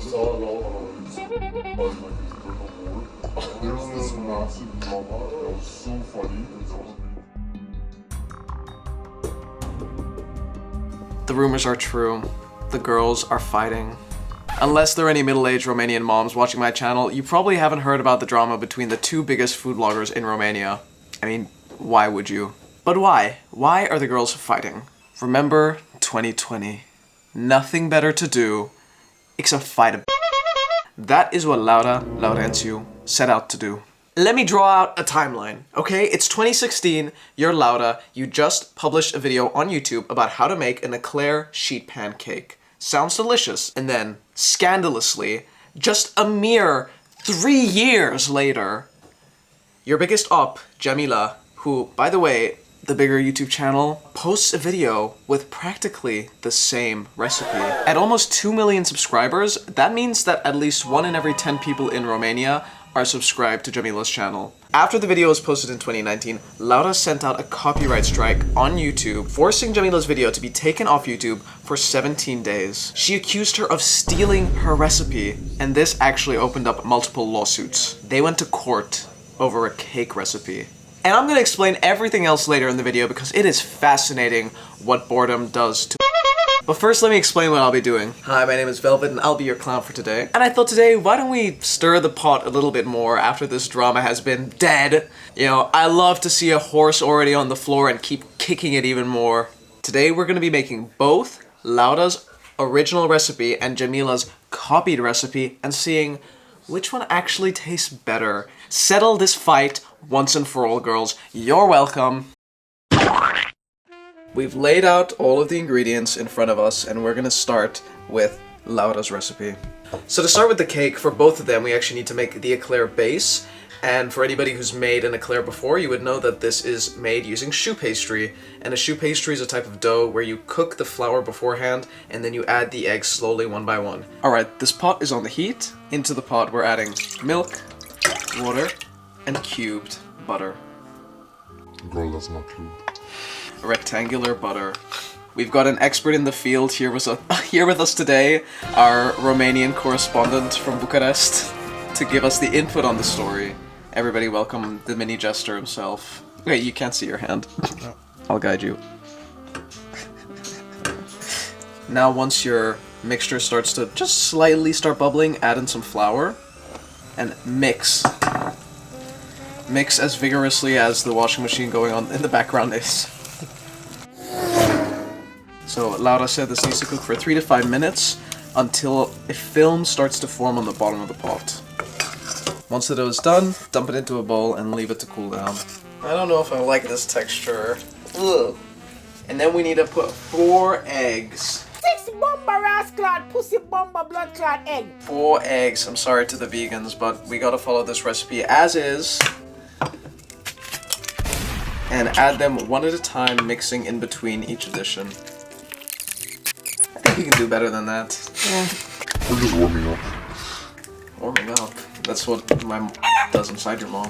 There's this massive drama that was so funny. The rumors are true. The girls are fighting. Unless there are any middle-aged Romanian moms watching my channel, you probably haven't heard about the drama between the two biggest food bloggers in Romania. I mean, why would you? But why? Why are the girls fighting? Remember 2020. Nothing better to do except fight a That is what Laura Laurențiu set out to do. Let me draw out a timeline, okay? It's 2016, you're Laura, you just published a video on YouTube about how to make an eclair sheet pan cake. Sounds delicious. And then, scandalously, just a mere 3 years later, your biggest op, Jamila, who, by the way, the bigger YouTube channel, posts a video with practically the same recipe. At almost 2 million subscribers, that means that at least 1 in every 10 people in Romania are subscribed to Jamila's channel. After the video was posted in 2019, Laura sent out a copyright strike on YouTube, forcing Jamila's video to be taken off YouTube for 17 days. She accused her of stealing her recipe, and this actually opened up multiple lawsuits. They went to court over a cake recipe. And I'm gonna explain everything else later in the video because it is fascinating what boredom does to. But first, let me explain what I'll be doing. Hi, my name is Velvet and I'll be your clown for today. And I thought today, why don't we stir the pot a little bit more after this drama has been dead? You know, I love to see a horse already on the floor and keep kicking it even more. Today, we're gonna be making both Laura's original recipe and Jamila's copied recipe and seeing which one actually tastes better. Settle this fight once and for all, girls. You're welcome. We've laid out all of the ingredients in front of us and we're gonna start with Laura's recipe. So to start with the cake, for both of them, we actually need to make the eclair base. And for anybody who's made an eclair before, you would know that this is made using choux pastry. And a choux pastry is a type of dough where you cook the flour beforehand and then you add the eggs slowly one by one. Alright, this pot is on the heat. Into the pot we're adding milk, water, and cubed butter. Girl, that's not cute. Rectangular butter. We've got an expert in the field here with us today, our Romanian correspondent from Bucharest, to give us the input on the story. Everybody welcome the mini jester himself. Wait, you can't see your hand. I'll guide you. Now once your mixture starts to just slightly start bubbling, add in some flour and mix. Mix as vigorously as the washing machine going on in the background is. So Laura said this needs to cook for 3 to 5 minutes until a film starts to form on the bottom of the pot. Once the dough is done, dump it into a bowl and leave it to cool down. I don't know if I like this texture. Ugh. And then we need to put 4 eggs. 6 bomba ass clot, pussy bomba blood clot egg. 4 eggs. I'm sorry to the vegans, but we gotta follow this recipe as is. And add them one at a time, mixing in between each addition. I think you can do better than that. Yeah. We're just warming up. Warming up. That's what my mom does inside your mom.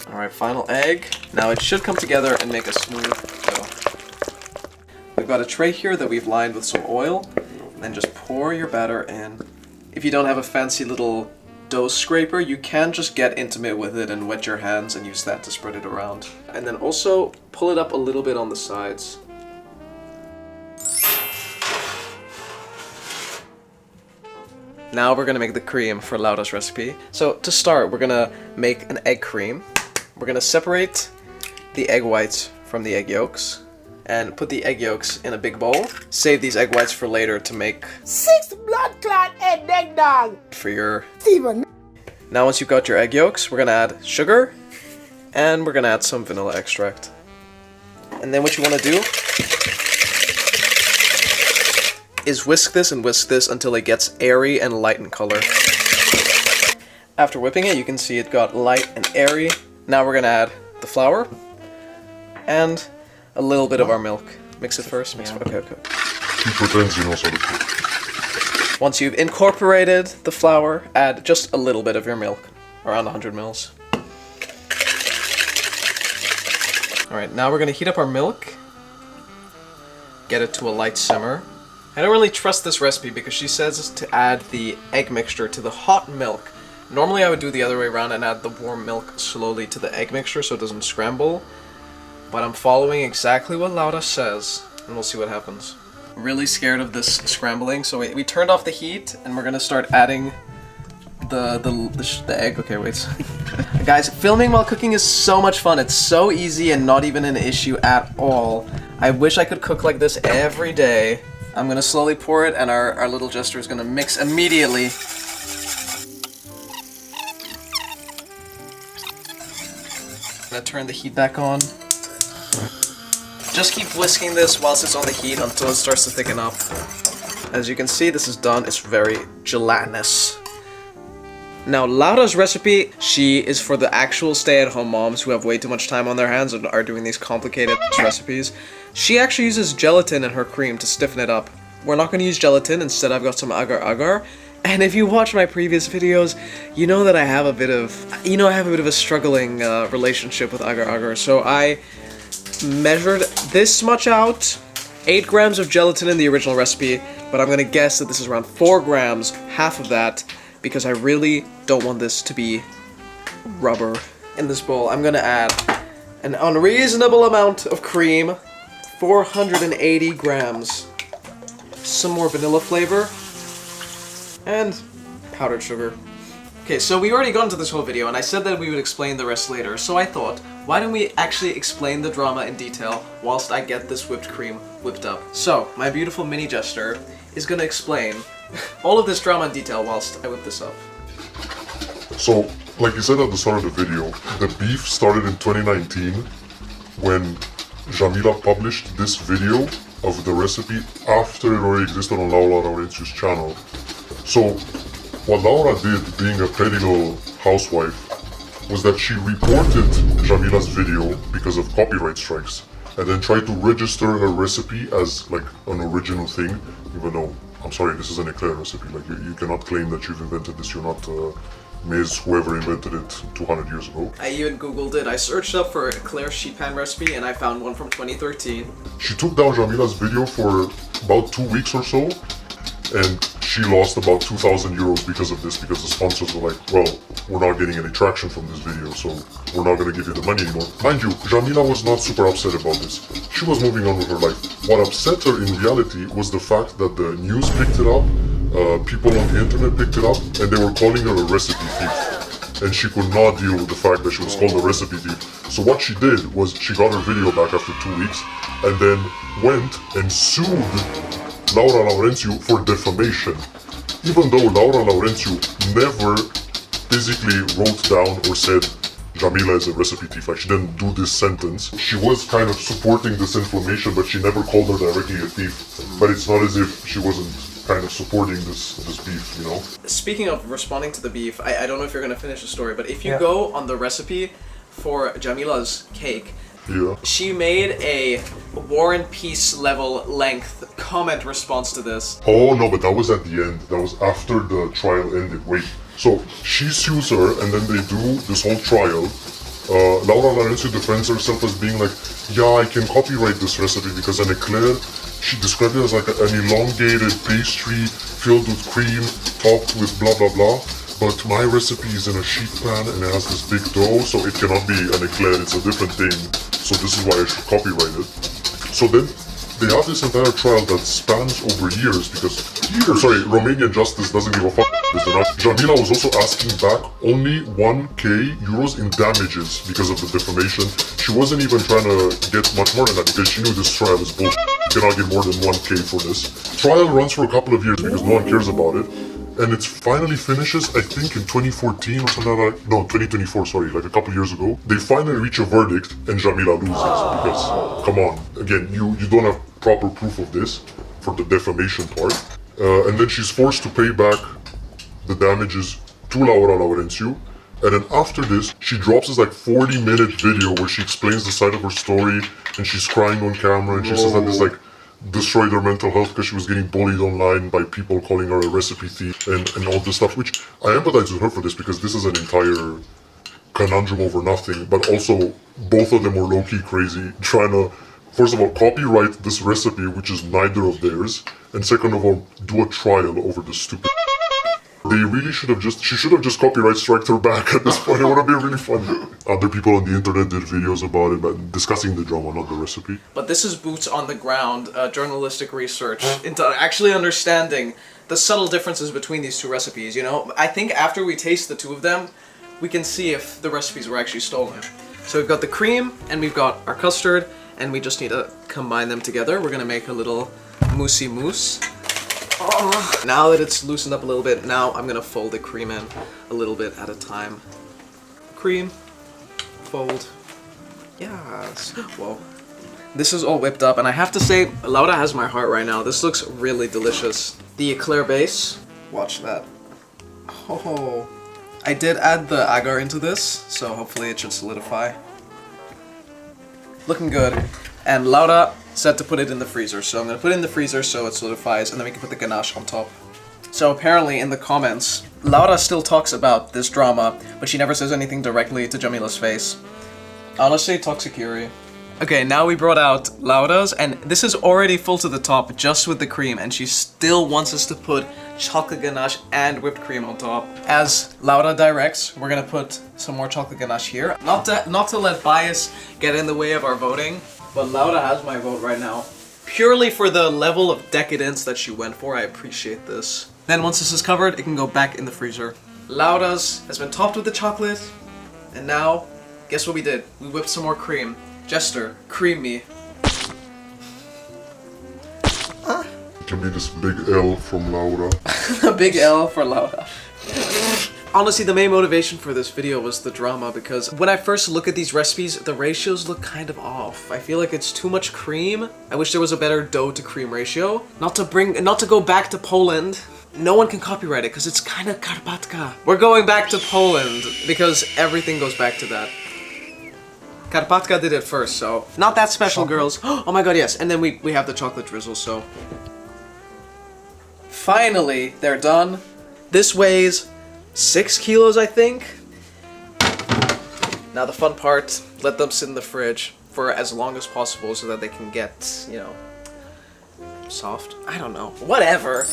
Alright, final egg. Now it should come together and make a smooth dough. We've got a tray here that we've lined with some oil. And just pour your batter in. If you don't have a fancy little dough scraper, you can just get intimate with it and wet your hands and use that to spread it around. And then also pull it up a little bit on the sides. Now we're gonna make the cream for Laura's recipe. So to start, we're gonna make an egg cream. We're gonna separate the egg whites from the egg yolks and put the egg yolks in a big bowl. Save these egg whites for later to make 6 blood clot egg dog. For your Steven. Now once you've got your egg yolks, we're gonna add sugar and we're gonna add some vanilla extract. And then what you wanna do is whisk this until it gets airy and light in color. After whipping it, you can see it got light and airy. Now we're gonna add the flour and a little bit of our milk. Mix it first. Okay. Once you've incorporated the flour, add just a little bit of your milk, around 100 mils. Alright, now we're gonna heat up our milk. Get it to a light simmer. I don't really trust this recipe because she says to add the egg mixture to the hot milk. Normally I would do the other way around and add the warm milk slowly to the egg mixture so it doesn't scramble. But I'm following exactly what Laura says, and we'll see what happens. Really scared of this scrambling, so we turned off the heat, and we're gonna start adding the egg. Okay, wait. Guys, filming while cooking is so much fun. It's so easy and not even an issue at all. I wish I could cook like this every day. I'm gonna slowly pour it, and our little jester is gonna mix immediately. I'm gonna turn the heat back on. Just keep whisking this whilst it's on the heat until it starts to thicken up. As you can see, this is done. It's very gelatinous. Now, Laura's recipe, she is for the actual stay-at-home moms who have way too much time on their hands and are doing these complicated recipes. She actually uses gelatin in her cream to stiffen it up. We're not going to use gelatin. Instead, I've got some agar-agar. And if you watch my previous videos, you know that I have a bit of, a struggling relationship with agar-agar. So I measured this much out, 8 grams of gelatin in the original recipe, but I'm gonna guess that this is around 4 grams, half of that, because I really don't want this to be rubber. In this bowl, I'm gonna add an unreasonable amount of cream, 480 grams, some more vanilla flavor, and powdered sugar. Okay, so we already got into this whole video, and I said that we would explain the rest later, so I thought, why don't we actually explain the drama in detail whilst I get this whipped cream whipped up. So, my beautiful mini jester is gonna explain all of this drama in detail whilst I whip this up. So, like you said at the start of the video, the beef started in 2019 when Jamila published this video of the recipe after it already existed on Laura Laurențiu's channel. So, what Laura did, being a petty little housewife, was that she reported Jamila's video because of copyright strikes, and then tried to register her recipe as like an original thing, even though, I'm sorry, this is an eclair recipe. Like you cannot claim that you've invented this. You're not Ms. whoever invented it 200 years ago. I even googled it. I searched up for eclair sheet pan recipe and I found one from 2013. She took down Jamila's video for about 2 weeks or so, and she lost about 2,000 euros because of this, because the sponsors were like, well, we're not getting any traction from this video, so we're not going to give you the money anymore. Mind you, Jamila was not super upset about this. She was moving on with her life. What upset her in reality was the fact that the news picked it up, people on the internet picked it up, and they were calling her a recipe thief. And she could not deal with the fact that she was called a recipe thief. So what she did was she got her video back after 2 weeks, and then went and sued Laura Laurențiu for defamation, even though Laura Laurențiu never physically wrote down or said Jamila is a recipe thief. Like, she didn't do this sentence. She was kind of supporting this information, but she never called her directly a thief. But it's not as if she wasn't kind of supporting this beef, you know? Speaking of responding to the beef, I don't know if you're gonna finish the story, but if you go on the recipe for Jamila's cake, she made a War and Peace level length comment response to this. Oh no, but that was at the end. That was after the trial ended. Wait, so she sues her, and then they do this whole trial. Laura Laurențiu defends herself as being like, yeah, I can copyright this recipe because an eclair, she described it as like an elongated pastry filled with cream, topped with blah blah blah. But my recipe is in a sheet pan and it has this big dough, so it cannot be an eclair, it's a different thing. So this is why I should copyright it. So then they have this entire trial that spans over years because, Romanian justice doesn't give a fuck. Jamila was also asking back only 1k euros in damages because of the defamation. She wasn't even trying to get much more than that because she knew this trial is bullshit. You cannot get more than 1k for this. Trial runs for a couple of years because no one cares about it. And it finally finishes, I think, in 2014 or something like that. No, 2024, sorry, like a couple years ago. They finally reach a verdict and Jamila loses because, come on, again, you don't have proper proof of this for the defamation part. And then she's forced to pay back the damages to Laura Laurențiu. And then after this, she drops this like 40-minute video where she explains the side of her story and she's crying on camera and she says that this like destroyed her mental health because she was getting bullied online by people calling her a recipe thief and all this stuff, which I empathize with her for this because this is an entire conundrum over nothing, but also both of them were low-key crazy, trying to, first of all, copyright this recipe, which is neither of theirs, and second of all, do a trial over this stupid. They really should have she should have just copyright striked her back at this point. It would have been really funny. Other people on the internet did videos about it, but discussing the drama, not the recipe. But this is boots on the ground, journalistic research into actually understanding the subtle differences between these two recipes, you know? I think after we taste the two of them, we can see if the recipes were actually stolen. So we've got the cream, and we've got our custard, and we just need to combine them together. We're gonna make a little moussey mousse. Oh. Now that it's loosened up a little bit, now I'm gonna fold the cream in a little bit at a time. Cream, fold. Yes. Whoa. This is all whipped up, and I have to say, Laura has my heart right now. This looks really delicious. The eclair base. Watch that. Oh. I did add the agar into this, so hopefully it should solidify. Looking good. And Laura said to put it in the freezer, so I'm gonna put it in the freezer so it solidifies, and then we can put the ganache on top. So apparently in the comments, Laura still talks about this drama, but she never says anything directly to Jamila's face. Honestly, toxicuri. Okay, now we brought out Laura's, and this is already full to the top just with the cream, and she still wants us to put chocolate ganache and whipped cream on top. As Laura directs, we're gonna put some more chocolate ganache here. Not to let bias get in the way of our voting, but Laura has my vote right now. Purely for the level of decadence that she went for, I appreciate this. Then once this is covered, it can go back in the freezer. Laura's has been topped with the chocolate, and now, guess what we did? We whipped some more cream. Jester, cream me. It can be this big L from Laura. A big L for Laura. Honestly, the main motivation for this video was the drama, because when I first look at these recipes, the ratios look kind of off. I feel like it's too much cream. I wish there was a better dough to cream ratio. Not to go back to Poland. No one can copyright it because it's kind of Karpatka. We're going back to Poland because everything goes back to that. Karpatka did it first, so not that special, girls. Oh my god, yes. And then we have the chocolate drizzle, so finally they're done. This weighs 6 kilos, I think. Now the fun part, let them sit in the fridge for as long as possible so that they can get, you know, soft? I don't know. Whatever.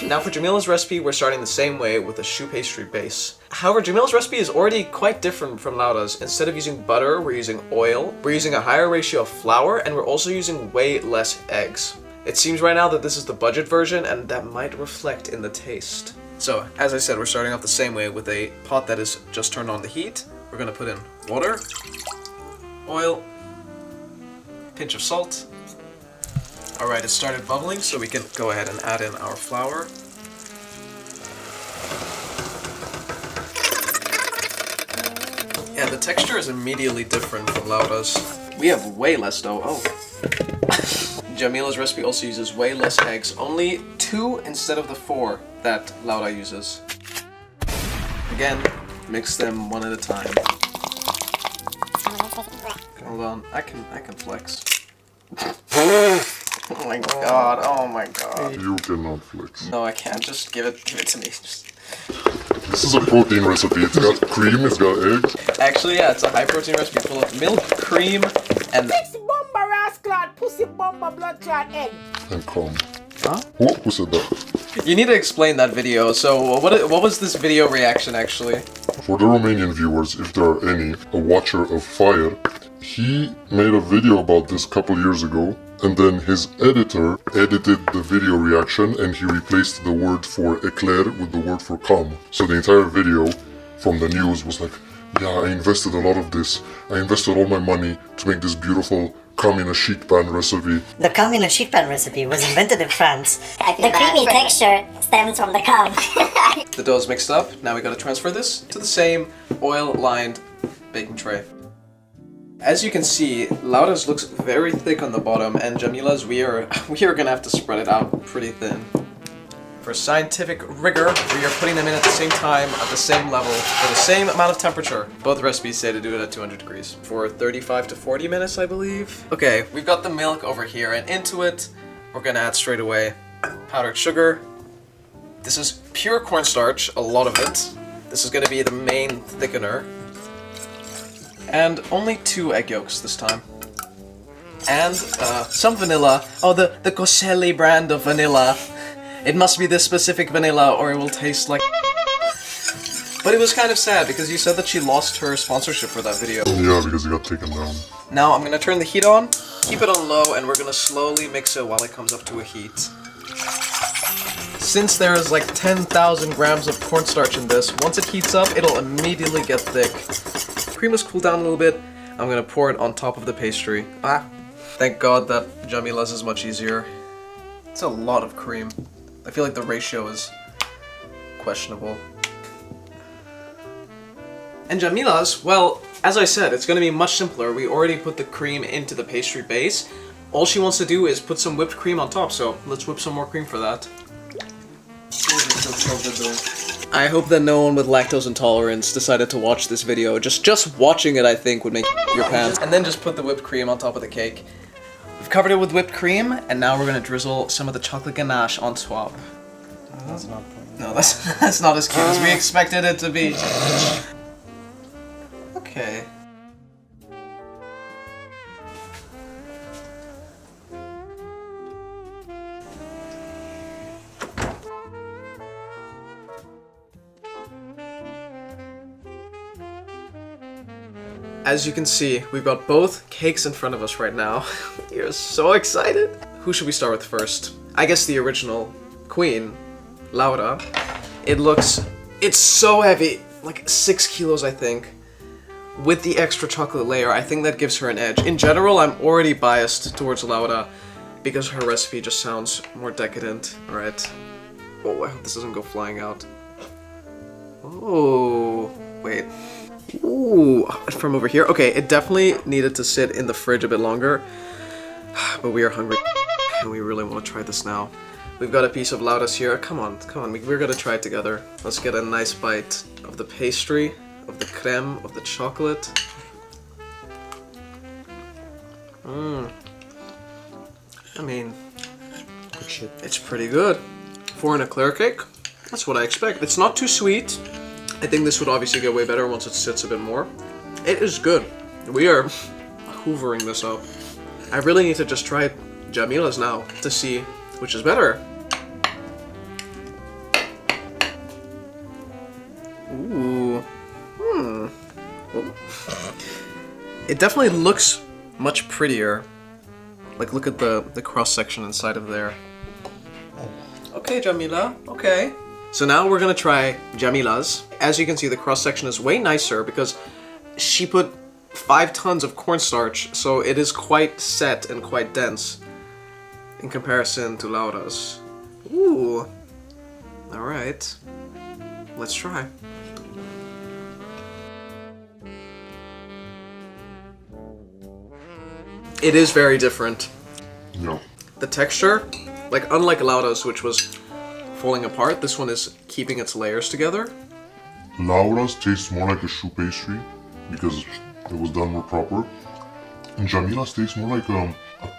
Now for Jamila's recipe, we're starting the same way with a choux pastry base. However, Jamila's recipe is already quite different from Laura's. Instead of using butter, we're using oil, we're using a higher ratio of flour, and we're also using way less eggs. It seems right now that this is the budget version, and that might reflect in the taste. So, as I said, we're starting off the same way with a pot that is just turned on the heat. We're gonna put in water, oil, pinch of salt. Alright, it started bubbling, so we can go ahead and add in our flour. Yeah, the texture is immediately different from Laura's. We have way less dough. Oh. Jamila's recipe also uses way less eggs. Only 2 instead of the 4 that Laura uses. Again, mix them one at a time. Hold on, I can flex. Oh my god, oh my god. You cannot flex. No, I can't. Just give it to me. Just... This is a protein recipe. It's got cream, it's got eggs. Actually, yeah, it's a high protein recipe full of milk, cream, and... Six bomba ras clot, pussy bomba blood clot egg. And cum. Huh? Who said that? You need to explain that video. So, what was this video reaction, actually? For the Romanian viewers, if there are any, a watcher of fire, he made a video about this a couple years ago, and then his editor edited the video reaction and he replaced the word for eclair with the word for cum. So the entire video from the news was like, yeah, I invested a lot of this. I invested all my money to make this beautiful cum in a sheet pan recipe. The cum in a sheet pan recipe was invented in France. The creamy texture stems from the cum. The dough's mixed up. Now we gotta transfer this to the same oil-lined baking tray. As you can see, Laura's looks very thick on the bottom, and Jamila's we are gonna have to spread it out pretty thin. For scientific rigor, we are putting them in at the same time, at the same level, for the same amount of temperature. Both recipes say to do it at 200 degrees for 35 to 40 minutes, I believe. Okay, we've got the milk over here, and into it, we're gonna add straight away powdered sugar. This is pure cornstarch, a lot of it. This is gonna be the main thickener. And only 2 egg yolks this time. And some vanilla. Oh, the Coselli brand of vanilla. It must be this specific vanilla or it will taste like... But it was kind of sad because you said that she lost her sponsorship for that video. Yeah, because it got taken down. Now I'm gonna turn the heat on, keep it on low, and we're gonna slowly mix it while it comes up to a heat. Since there is like 10,000 grams of cornstarch in this, once it heats up, it'll immediately get thick. Cream has cooled down a little bit. I'm gonna pour it on top of the pastry. Thank God that Jamila's is much easier. It's a lot of cream. I feel like the ratio is questionable. And Jamila's, well, as I said, it's gonna be much simpler. We already put the cream into the pastry base. All she wants to do is put some whipped cream on top, so let's whip some more cream for that. I hope that no one with lactose intolerance decided to watch this video. Just watching it, I think, would make your pants. And then just put the whipped cream on top of the cake. We've covered it with whipped cream, and now we're gonna drizzle some of the chocolate ganache on top. That's not No, that's not as cute as we expected it to be. Okay. As you can see, we've got both cakes in front of us right now. You're so excited! Who should we start with first? I guess the original queen, Laura. It's so heavy, like 6 kilos I think. With the extra chocolate layer, I think that gives her an edge. In general, I'm already biased towards Laura because her recipe just sounds more decadent. Alright. Oh, I hope this doesn't go flying out. Oh, wait. Ooh, from over here? Okay, it definitely needed to sit in the fridge a bit longer. But we are hungry and we really want to try this now. We've got a piece of Laura's here. Come on, we're gonna try it together. Let's get a nice bite of the pastry, of the creme, of the chocolate. I mean, good shit. It's pretty good. For an eclair cake, that's what I expect. It's not too sweet. I think this would obviously get way better once it sits a bit more. It is good. We are hoovering this up. I really need to just try Jamila's now to see which is better. Ooh. It definitely looks much prettier. Like, look at the cross-section inside of there. Okay, Jamila. Okay. So now we're gonna try Jamila's. As you can see, the cross-section is way nicer because she put 5 tons of cornstarch, so it is quite set and quite dense in comparison to Laura's. Ooh. Alright. Let's try. It is very different. No. The texture, like unlike Laura's, which was falling apart, this one is keeping its layers together. Laura's tastes more like a choux pastry because it was done more proper. And Jamila's tastes more like a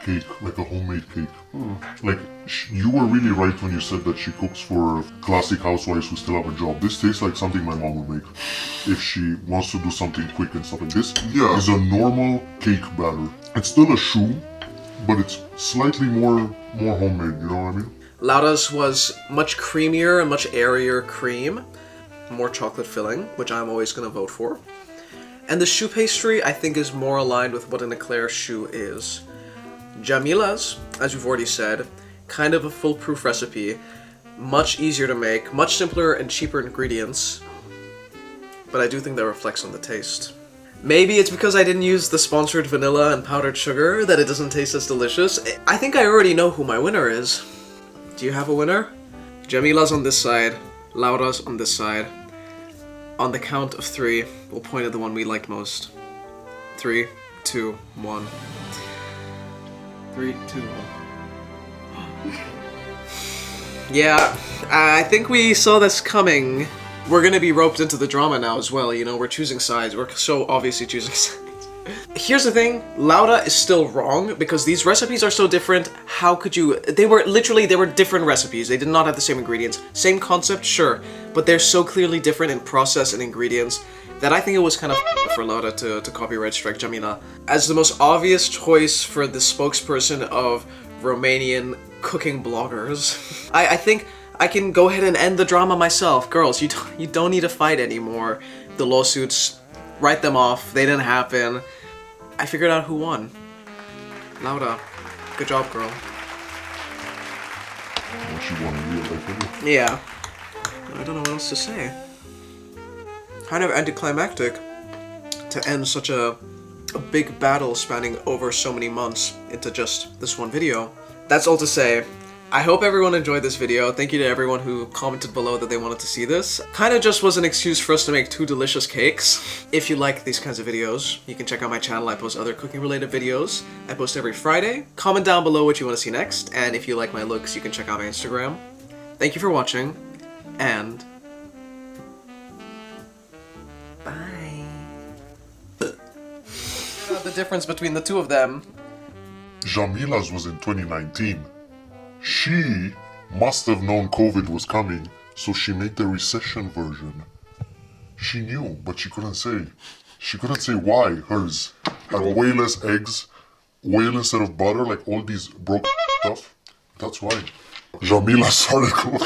cake, like a homemade cake. Like, you were really right when you said that she cooks for classic housewives who still have a job. This tastes like something my mom would make if she wants to do something quick and stuff like this. Yeah, is a normal cake batter. It's still a choux, but it's slightly more homemade, you know what I mean? Laura's was much creamier and much airier cream, more chocolate filling, which I'm always going to vote for. And the choux pastry, I think, is more aligned with what an eclair choux is. Jamila's, as we've already said, kind of a foolproof recipe, much easier to make, much simpler and cheaper ingredients, but I do think that reflects on the taste. Maybe it's because I didn't use the sponsored vanilla and powdered sugar that it doesn't taste as delicious. I think I already know who my winner is. Do you have a winner? Jamila's on this side, Laura's on this side. On the count of 3, we'll point at the one we liked most. 3, 2, 1. 3, 2, 1. Yeah, I think we saw this coming. We're gonna be roped into the drama now as well, you know, we're choosing sides. We're so obviously choosing sides. Here's the thing, Laura is still wrong because these recipes are so different. How could you... They were different recipes. They did not have the same ingredients. Same concept, sure, but they're so clearly different in process and ingredients. that I think it was kind of for Laura to copyright strike Jamila as the most obvious choice for the spokesperson of Romanian cooking bloggers. I think I can go ahead and end the drama myself. Girls, you don't need to fight anymore. The lawsuits, write them off. They didn't happen. I figured out who won. Laura, good job, girl. What she won in real life video. Yeah. I don't know what else to say. Kind of anticlimactic to end such a big battle spanning over so many months into just this one video. That's all to say. I hope everyone enjoyed this video. Thank you to everyone who commented below that they wanted to see this. Kind of just was an excuse for us to make 2 delicious cakes. If you like these kinds of videos, you can check out my channel. I post other cooking related videos. I post every Friday. Comment down below what you want to see next, and if you like my looks, you can check out my Instagram. Thank you for watching, and bye. The difference between the two of them. Jamila's was in 2019. She must have known COVID was coming, so she made the recession version. She knew, but she couldn't say. She couldn't say why hers had way less eggs, whale instead of butter, like all these broke stuff. That's why. Jamila's article.